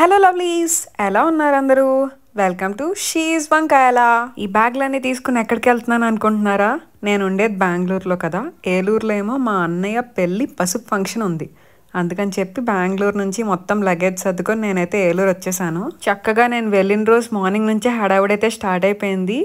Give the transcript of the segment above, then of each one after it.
Hello lovelies, ఎలా ఉన్నారు అందరూ? వెల్కమ్ టు షీజ్ వంకాయల. ఈ బ్యాగ్లన్నీ తీసుకుని ఎక్కడికి వెళ్తున్నాను అనుకుంటున్నారా? నేను ఉండేది బెంగళూరులో కదా. ఏలూరులో ఏమో మా అన్నయ్య పెళ్ళి పసుపు ఫంక్షన్ ఉంది. అందుకని చెప్పి బెంగళూరు నుంచి మొత్తం లగేజ్ సర్దుకొని నేనైతే ఏలూరు వచ్చేసాను. చక్కగా నేను వెళ్ళిన రోజు మార్నింగ్ నుంచే హడావుడైతే స్టార్ట్ అయిపోయింది.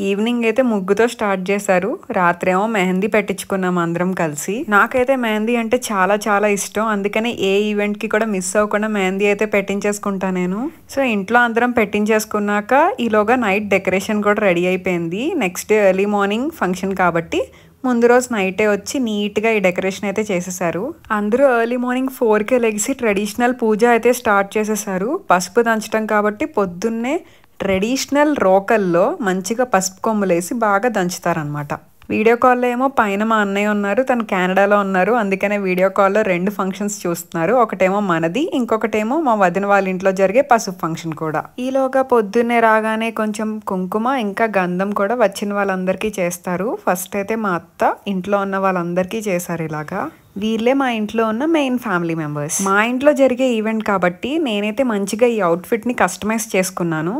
ఈవినింగ్ అయితే ముగ్గుతో స్టార్ట్ చేశారు. రాత్రేమో మెహందీ పెట్టించుకున్నాం అందరం కలిసి. నాకైతే మెహందీ అంటే చాలా చాలా ఇష్టం. అందుకని ఏ ఈవెంట్కి కూడా మిస్ అవ్వకుండా మెహందీ అయితే పెట్టించేసుకుంటా నేను. సో ఇంట్లో అందరం పెట్టించేసుకున్నాక ఈలోగా నైట్ డెకరేషన్ కూడా రెడీ అయిపోయింది. Next day early morning function కాబట్టి ముందు రోజు నైటే వచ్చి నీట్గా ఈ డెకరేషన్ అయితే చేసేసారు. అందరూ ఎర్లీ మార్నింగ్ 4కే లెగిసి ట్రెడిషనల్ పూజ అయితే స్టార్ట్ చేసేసారు. పసుపు దంచడం కాబట్టి పొద్దున్నే ట్రెడిషనల్ రోకల్లో మంచిగా పసుపు కొమ్ములేసి బాగా దంచుతారనమాట. వీడియో కాల్లో ఏమో పైన మా అన్నయ్య ఉన్నారు, తను కెనడాలో ఉన్నారు. అందుకనే వీడియో కాల్లో 2 ఫంక్షన్స్ చూస్తున్నారు. ఒకటేమో మనది, ఇంకొకటేమో మా వదిన వాళ్ళ ఇంట్లో జరిగే పసుపు ఫంక్షన్ కూడా. ఈలోగా పొద్దున్నే రాగానే కొంచెం కుంకుమ ఇంకా గంధం కూడా వచ్చిన వాళ్ళందరికీ చేస్తారు. ఫస్ట్ అయితే మా అత్త ఇంట్లో ఉన్న వాళ్ళందరికీ చేశారు ఇలాగా. వీళ్ళే మా ఇంట్లో ఉన్న మెయిన్ ఫ్యామిలీ మెంబర్స్. మా ఇంట్లో జరిగే ఈవెంట్ కాబట్టి నేనైతే మంచిగా ఈ అవుట్ఫిట్ని కస్టమైజ్ చేసుకున్నాను.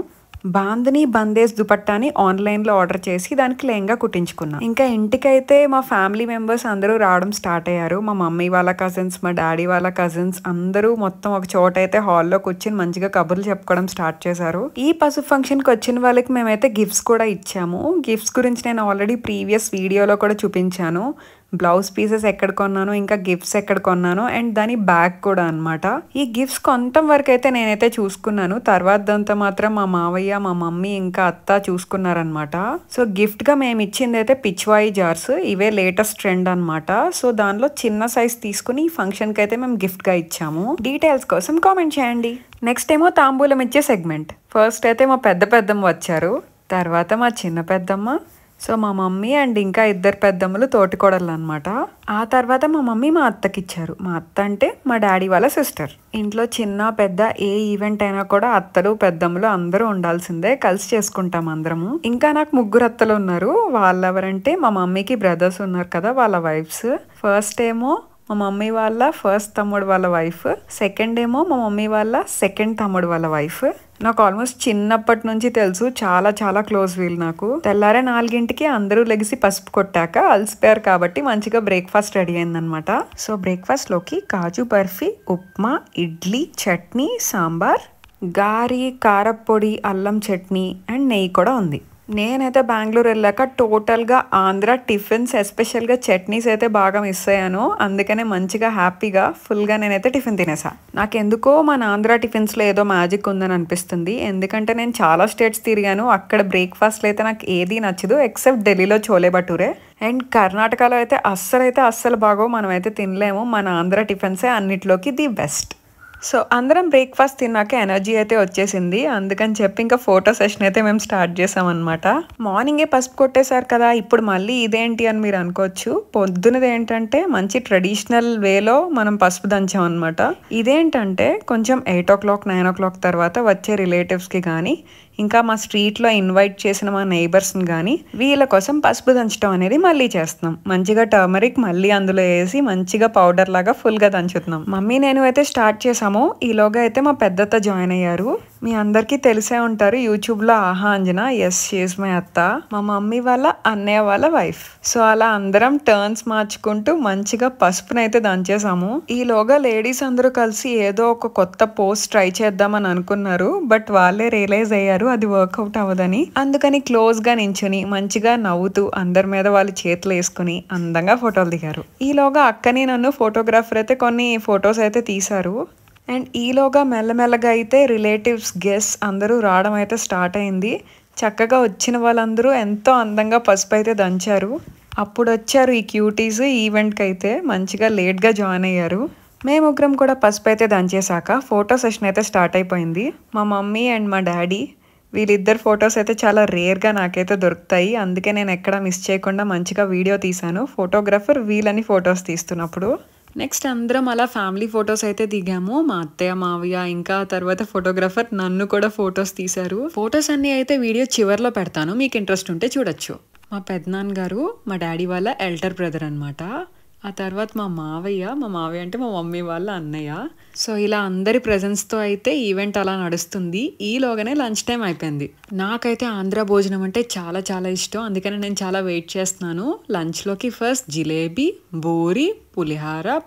బాందని బందేజ్ దుపట్టాని ఆన్లైన్లో ఆర్డర్ చేసి దానికి లెహంగా కుట్టించుకున్నాను. ఇంకా ఇంటికైతే మా ఫ్యామిలీ మెంబర్స్ అందరూ రావడం స్టార్ట్ అయ్యారు. మా మమ్మీ వాళ్ళ కజిన్స్, మా డాడీ వాళ్ళ కజిన్స్ అందరూ మొత్తం ఒక చోట అయితే హాల్లో కూర్చొని మంచిగా కబుర్లు చెప్పుకోవడం స్టార్ట్ చేశారు. ఈ పసుపు ఫంక్షన్కి వచ్చిన వాళ్ళకి మేమైతే గిఫ్ట్స్ కూడా ఇచ్చాము. గిఫ్ట్స్ గురించి నేను ఆల్రెడీ ప్రీవియస్ వీడియోలో కూడా చూపించాను. బ్లౌజ్ పీసెస్ ఎక్కడ కొన్నాను, ఇంకా గిఫ్ట్స్ ఎక్కడ కొన్నాను, అండ్ దాని బ్యాగ్ కూడా అనమాట. ఈ గిఫ్ట్స్ కొంత వరకు అయితే నేనైతే చూసుకున్నాను. తర్వాత దాంతో మాత్రం మా మావయ్య, మా మమ్మీ ఇంకా అత్త చూసుకున్నారనమాట. సో గిఫ్ట్ గా మేము ఇచ్చింది అయితే పిచ్వాయి జార్స్. ఇవే లేటెస్ట్ ట్రెండ్ అనమాట. సో దానిలో చిన్న సైజ్ తీసుకుని ఈ ఫంక్షన్ కి అయితే మేము గిఫ్ట్ గా ఇచ్చాము. డీటెయిల్స్ కోసం కామెంట్ చేయండి. నెక్స్ట్ ఏమో తాంబూలం ఇచ్చే సెగ్మెంట్. ఫస్ట్ అయితే మా పెద్దమ్మ వచ్చారు, తర్వాత మా చిన్న పెద్దమ్మ, సో మా మమ్మీ అండ్ ఇంకా 2 పెద్దమ్మలు తోటికోడళ్ళు అనమాట. ఆ తర్వాత మా మమ్మీ మా అత్తకి ఇచ్చారు. మా అత్త అంటే మా డాడీ వాళ్ళ సిస్టర్. ఇంట్లో చిన్న పెద్ద ఏ ఈవెంట్ అయినా కూడా అత్తలు పెద్దమ్మలు అందరూ ఉండాల్సిందే. కలిసి చేసుకుంటాం అందరము. ఇంకా నాకు 3 అత్తలు ఉన్నారు. వాళ్ళెవరంటే మా మమ్మీకి బ్రదర్స్ ఉన్నారు కదా, వాళ్ళ వైఫ్స్. ఫస్ట్ ఏమో మా మమ్మీ వాళ్ళ ఫస్ట్ తమ్ముడు వాళ్ళ వైఫ్, సెకండ్ ఏమో మా మమ్మీ వాళ్ళ సెకండ్ తమ్ముడు వాళ్ళ వైఫ్. నాకు ఆల్మోస్ట్ చిన్నప్పటి నుంచి తెలుసు, చాలా చాలా క్లోజ్ వీళ్ళు నాకు. తెల్లారే 4ంటికి అందరూ లెగిసి పసుపు కొట్టాక అలసిపోయారు కాబట్టి మంచిగా బ్రేక్ఫాస్ట్ రెడీ అయిందనమాట. సో బ్రేక్ఫాస్ట్ లోకి కాజు బర్ఫీ, ఉప్మా, ఇడ్లీ, చట్నీ, సాంబార్, గారి, కారప్పొడి, అల్లం చట్నీ అండ్ నెయ్యి కూడా ఉంది. నేనైతే బెంగళూరు వెళ్ళాక టోటల్గా ఆంధ్ర టిఫిన్స్, ఎస్పెషల్గా చట్నీస్ అయితే బాగా మిస్ అయ్యాను. అందుకనే మంచిగా హ్యాపీగా ఫుల్గా నేనైతే టిఫిన్ తినేసా. నాకెందుకో మన ఆంధ్ర టిఫిన్స్లో ఏదో మ్యాజిక్ ఉందని అనిపిస్తుంది. ఎందుకంటే నేను చాలా స్టేట్స్ తిరిగాను. అక్కడ బ్రేక్ఫాస్ట్లో అయితే నాకు ఏది నచ్చదు ఎక్సెప్ట్ ఢిల్లీలో చోలే భటూరే. అండ్ కర్ణాటకలో అయితే అస్సలు బాగో, మనమైతే తినలేము. మన ఆంధ్ర టిఫిన్సే అన్నిట్లోకి ది బెస్ట్. సో అందరం బ్రేక్ఫాస్ట్ తిన్నాక ఎనర్జీ అయితే వచ్చేసింది. అందుకని చెప్పి ఇంకా ఫోటో సెషన్ అయితే మేము స్టార్ట్ చేసామన్నమాట. మార్నింగే పసుపు కొట్టేశారు కదా, ఇప్పుడు మళ్ళీ ఇదేంటి అని మీరు అనుకోవచ్చు. పొద్దునది ఏంటంటే మంచి ట్రెడిషనల్ వేలో మనం పసుపు దంచాం అనమాట. ఇదేంటంటే కొంచెం 8 o'clock 9 o'clock తర్వాత వచ్చే రిలేటివ్స్కి కానీ ఇంకా మా స్ట్రీట్లో ఇన్వైట్ చేసిన మా నైబర్స్ని కానీ వీళ్ళ కోసం పసుపు దంచడం అనేది మళ్ళీ చేస్తున్నాం. మంచిగా టర్మరిక్ మళ్ళీ అందులో వేసి మంచిగా పౌడర్ లాగా ఫుల్గా దంచుతున్నాం. మమ్మీ నేను అయితే స్టార్ట్ చేసాము. ఈలోగా అయితే మా పెద్దత్త జాయిన్ అయ్యారు. మీ అందరికీ తెలిసే ఉంటారు యూట్యూబ్లో ఆహా అంజనా, ఎస్ షీజ్ మై అత్త, మా మమ్మీ వాళ్ళ అన్నయ్య వాళ్ళ వైఫ్. సో అలా అందరం టర్న్స్ మార్చుకుంటూ మంచిగా పసుపునైతే దంచేసాము. ఈలోగా లేడీస్ అందరూ కలిసి ఏదో ఒక కొత్త పోస్ట్ ట్రై చేద్దామని అనుకున్నారు. బట్ వాళ్ళే రియలైజ్ అయ్యారు అది వర్కౌట్ అవ్వదని. అందుకని క్లోజ్ గా నించుని మంచిగా నవ్వుతూ అందరి మీద వాళ్ళు చేతులు వేసుకుని అందంగా ఫోటోలు దిగారు. ఈలోగా అక్కని నన్ను ఫోటోగ్రాఫర్ అయితే కొన్ని ఫొటోస్ అయితే తీశారు. అండ్ ఈలోగా మెల్లమెల్లగా అయితే రిలేటివ్స్, గెస్ట్స్ అందరూ రావడం అయితే స్టార్ట్ అయింది. చక్కగా వచ్చిన వాళ్ళందరూ ఎంతో అందంగా పసుపు అయితే దంచారు. అప్పుడు వచ్చారు ఈ క్యూటీస్. ఈవెంట్కి అయితే మంచిగా లేట్గా జాయిన్ అయ్యారు. మేము ముగ్గురం కూడా పసుపు అయితే దంచేశాక ఫోటో సెషన్ అయితే స్టార్ట్ అయిపోయింది. మా మమ్మీ అండ్ మా డాడీ వీళ్ళిద్దరు ఫొటోస్ అయితే చాలా రేర్గా నాకైతే దొరుకుతాయి. అందుకే నేను ఎక్కడ మిస్ చేయకుండా మంచిగా వీడియో తీశాను. ఫోటోగ్రాఫర్ వీళ్ళని ఫొటోస్ తీస్తున్నప్పుడు. నెక్స్ట్ అందరం అలా ఫ్యామిలీ ఫొటోస్ అయితే దిగాము. మా అత్తయ్య, మావయ్య, ఇంకా తర్వాత ఫోటోగ్రాఫర్ నన్ను కూడా ఫొటోస్ తీశారు. ఫొటోస్ అన్నీ అయితే వీడియో చివర్లో పెడతాను, మీకు ఇంట్రెస్ట్ ఉంటే చూడొచ్చు. మా పెద్దనాన్న గారు మా డాడీ వాళ్ళ ఎల్డర్ బ్రదర్ అనమాట. ఆ తర్వాత మా మావయ్య అంటే మా మమ్మీ వాళ్ళ అన్నయ్య. సో ఇలా అందరి ప్రెజెన్స్తో అయితే ఈవెంట్ అలా నడుస్తుంది. ఈలోగానే లంచ్ టైం అయిపోయింది. నాకైతే ఆంధ్ర భోజనం అంటే చాలా చాలా ఇష్టం. అందుకని నేను చాలా వెయిట్ చేస్తున్నాను. లంచ్లోకి ఫస్ట్ జిలేబీ, బూరి, పులిహార,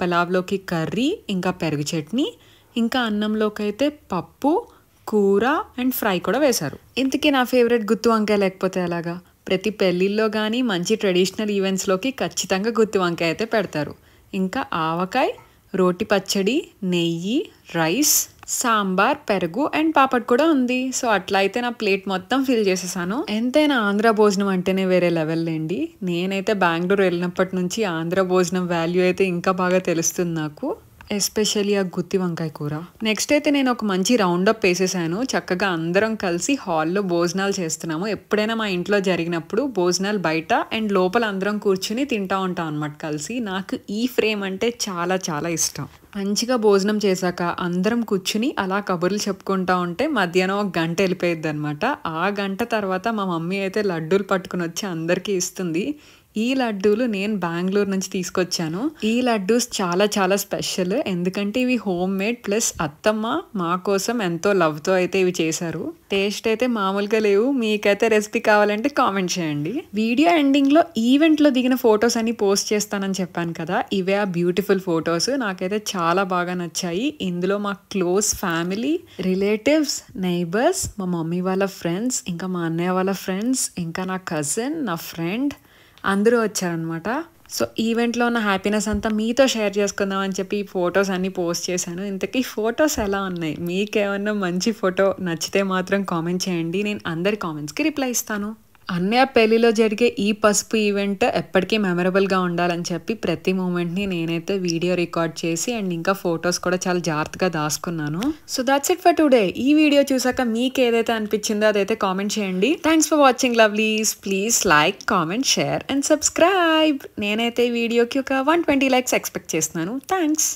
పులావ్లోకి కర్రీ, ఇంకా పెరుగు చట్నీ, ఇంకా అన్నంలోకి అయితే పప్పు, కూర అండ్ ఫ్రై కూడా వేశారు. ఇంతకీ నా ఫేవరెట్ గుత్తి వంకాయ లేకపోతే ఎలాగా? ప్రతి పెళ్ళిళ్ళలో కానీ మంచి ట్రెడిషనల్ ఈవెంట్స్లోకి ఖచ్చితంగా గుత్తి వంకాయ అయితే పెడతారు. ఇంకా ఆవకాయ, రోటి పచ్చడి, నెయ్యి, రైస్, సాంబార్, పెరుగు అండ్ పాపడ్ కూడా ఉంది. సో అట్లా అయితే నా ప్లేట్ మొత్తం ఫిల్ చేసేసాను. ఎంతైనా ఆంధ్ర భోజనం అంటేనే వేరే లెవెల్ లేండి. నేనైతే బెంగళూరు వెళ్ళినప్పటి నుంచి ఆంధ్ర భోజనం వాల్యూ అయితే ఇంకా బాగా తెలుస్తుంది నాకు. ఎస్పెషల్లీ ఆ గుత్తి వంకాయ కూర. నెక్స్ట్ అయితే నేను ఒక మంచి రౌండప్ వేసేసాను. చక్కగా అందరం కలిసి హాల్లో భోజనాలు చేస్తున్నాము. ఎప్పుడైనా మా ఇంట్లో జరిగినప్పుడు భోజనాలు బయట అండ్ లోపల అందరం కూర్చుని తింటా ఉంటాం అనమాట కలిసి. నాకు ఈ ఫ్రేమ్ అంటే చాలా చాలా ఇష్టం. మంచిగా భోజనం చేశాక అందరం కూర్చుని అలా కబుర్లు చెప్పుకుంటా ఉంటే మధ్యాహ్నం ఒక గంట వెళ్ళిపోయిద్ది అనమాట. ఆ గంట తర్వాత మా మమ్మీ అయితే లడ్డూలు పట్టుకుని వచ్చి అందరికీ ఇస్తుంది. ఈ లడ్డూలు నేను బెంగళూరు నుంచి తీసుకొచ్చాను. ఈ లడ్డూస్ చాలా చాలా స్పెషల్. ఎందుకంటే ఇవి హోమ్ మేడ్ ప్లస్ అత్తమ్మ మా కోసం ఎంతో లవ్తో అయితే ఇవి చేశారు. టేస్ట్ అయితే మామూలుగా లేవు. మీకైతే రెసిపీ కావాలంటే కామెంట్ చేయండి. వీడియో ఎండింగ్లో ఈవెంట్లో దిగిన ఫొటోస్ అన్ని పోస్ట్ చేస్తానని చెప్పాను కదా. ఇవే ఆ బ్యూటిఫుల్ ఫొటోస్. నాకైతే చాలా బాగా నచ్చాయి. ఇందులో మా క్లోజ్ ఫ్యామిలీ, రిలేటివ్స్, నైబర్స్, మా మమ్మీ వాళ్ళ ఫ్రెండ్స్, ఇంకా మా అన్నయ్య వాళ్ళ ఫ్రెండ్స్, ఇంకా నా కజిన్, నా ఫ్రెండ్ అందరూ వచ్చారనమాట. సో ఈవెంట్లో ఉన్న హ్యాపీనెస్ అంతా మీతో షేర్ చేసుకుందాం అని చెప్పి ఈ ఫొటోస్ అన్నీ పోస్ట్ చేశాను. ఇంతకీ ఫొటోస్ ఎలా ఉన్నాయి? మీకేమన్నా మంచి ఫోటో నచ్చితే మాత్రం కామెంట్ చేయండి. నేను అందరి కామెంట్స్కి రిప్లై ఇస్తాను. అన్నయ్య పెళ్లిలో జరిగే ఈ పసుపు ఈవెంట్ ఎప్పటికీ మెమరబుల్గా ఉండాలని చెప్పి ప్రతి మూమెంట్ని నేనైతే వీడియో రికార్డ్ చేసి అండ్ ఇంకా ఫొటోస్ కూడా చాలా జాగ్రత్తగా దాచుకున్నాను. So that's it for today. ఈ వీడియో చూసాక మీకు ఏదైతే అనిపించిందో అదైతే కామెంట్ చేయండి. Thanks for watching lovelies. Please like, comment, share and subscribe. నేనైతే ఈ వీడియోకి ఒక 120 లైక్స్ ఎక్స్పెక్ట్ చేస్తున్నాను. థ్యాంక్స్.